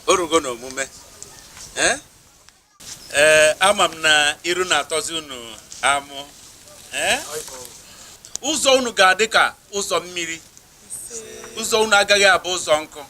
orugo n'omume ama m na iru na-atọzi unu amụ ụzọ unu ga-adị ka ụzọ mmiri ụzọ unu agaghị abụ ụzọ nkụ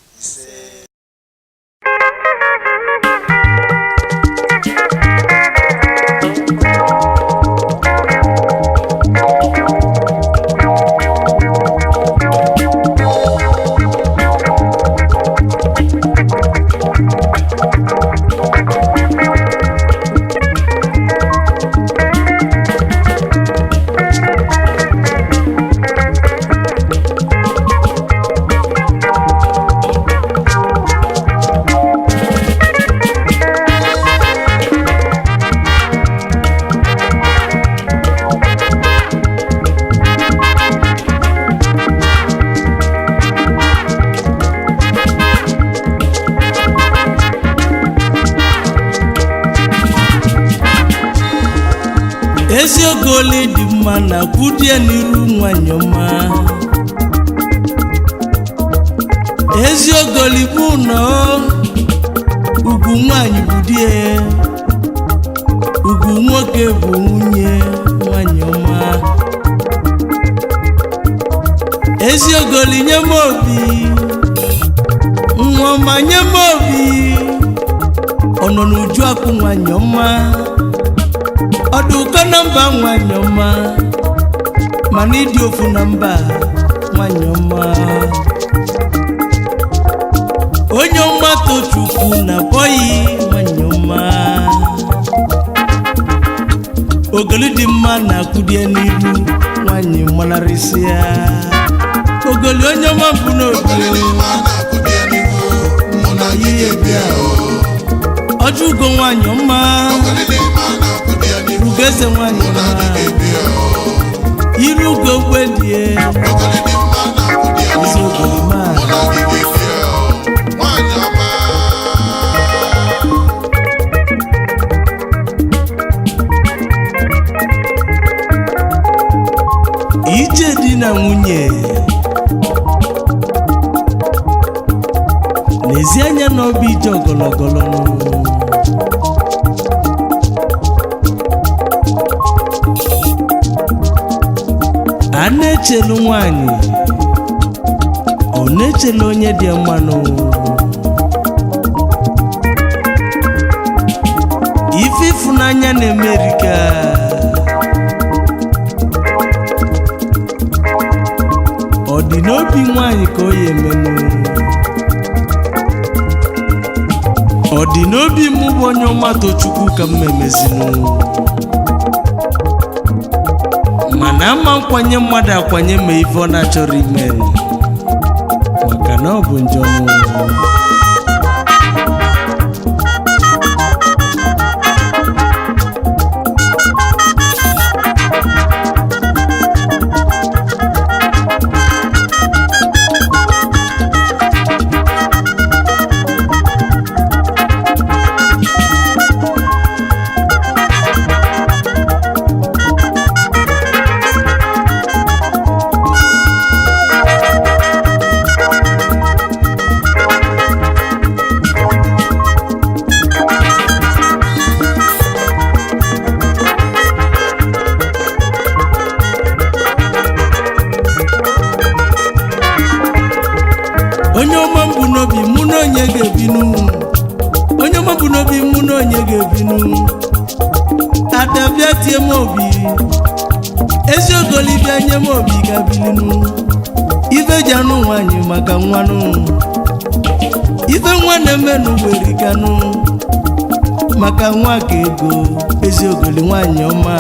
Eziogoli dị mma na kwudie n'iru nwanyị ọma Eziogoli bụ nọ ugwu nwanyị budie ugwu nwoke bụ nwunye nwanyị ọma Eziogoli nye m obi nwa ọma nye m obi ọ nọ n'uju akụ nwanyị ọma Oduko namba nwanyoma manidi ofu namba nwanyoma Onyoma tochukwu na boyi nwanyoma Ogoli dị mma na kudie n'iru nwanyi manarisia Ogoli onyoma bụ n'obi Ojugo nwanyoma Ugeze nwanyị ọma iru ugo gwedie Eziogoli ma ije di na nwunye n'ezi anya n'obi ije ogologolo a na-echelu nwanyị ọ na-echelu onye dị mmanụ ife ịfụnanya na-emerika ọ dị n'obi nwanyị ka o ya emenụ ọ dị n'obi mụ bụ onye ọma Tochukwu ka m memezinụ mana ama nkwanye mmadụ akwanye ma ife ọ na-achọrọ ime maka na ọ bụ njọ onye ọma mbụ n'obi mụ na onye ga-ebinu onye ọma mbụ n'obi mụ na onye ga-ebinu adabịa tie m obi Eziogoli bịa nye m obi ga-bilinu ife ji anụ nwanyị maka nwanụ ife nwa na-emenụ werikanụ maka nwa ka ego Eziogoli nwanyị ọma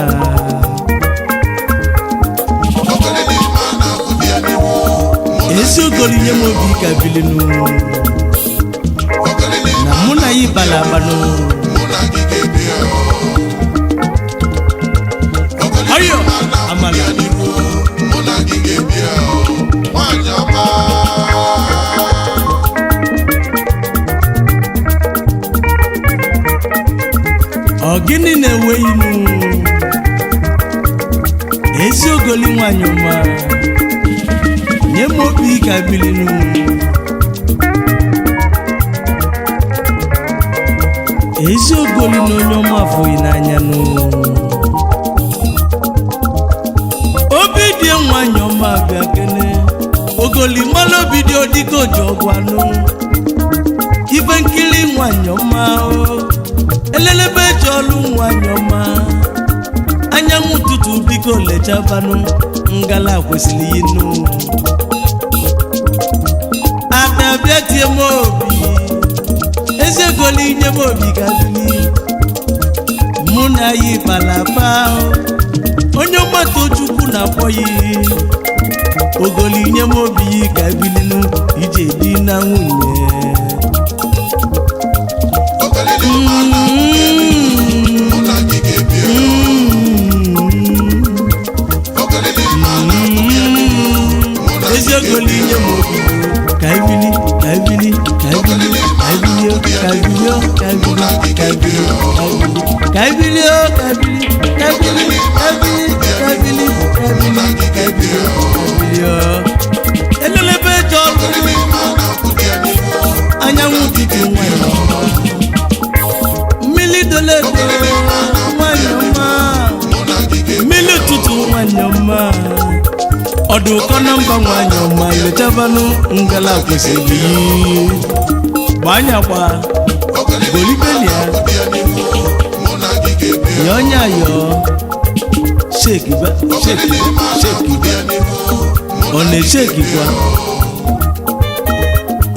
Eziogoli nye m obi ka bilinu na mụ na ya bala abanụ ayo amala ọ gịnị na-ewe inu Eziogoli nwanyị ọma nye m obi ka bilinu ezi ogoli na onye ọma afụghị n'anya nụ obi dị nwanyị ọma bịa kene ogoli mmanụ obi dị odike oji ọgwụ anụ ife nkiri nwanyị ọma elelebe eji ọlụ nwanyị ọma anyanwụ ụtụtụ biko lechabanụ ngala kwesịrị inu adabịa tie m obi eze ogoli nye m obi gazili mụ na yi palapa onye mmadụ chukwu na-akpọ ya ogoli nye m obi ka bilinu ije di na nwunye eze ogoli nye m obi ka bili ka bili ka bili ka bilio ka bilio ka bili ka bili ka bilio ka bili ka bili ka bili ka bili ka bili ka bilio elelebe jọlụ anyanwụ titi nwanyị mmiri doledo nwanyị ọma mmiri ụtụtụ nwanyị ọma ọdụ ụkọ na mba nwanyị ọma lechabanụ ngala kwesịrị gbanyakwa golibelia yọnya yọ shekiba ọ na-eshekikwa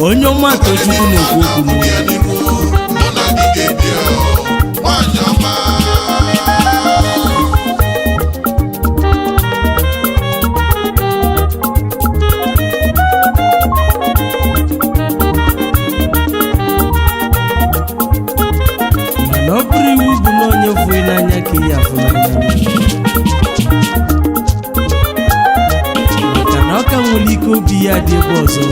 onye ọma tochukwu na-ekwu okwu mana ọ bụrụ iwu bụ na onye fụghị n'anya ka ya afụ n'anya maka na ọ ka nwere ike obi ya dị ebe ọzọ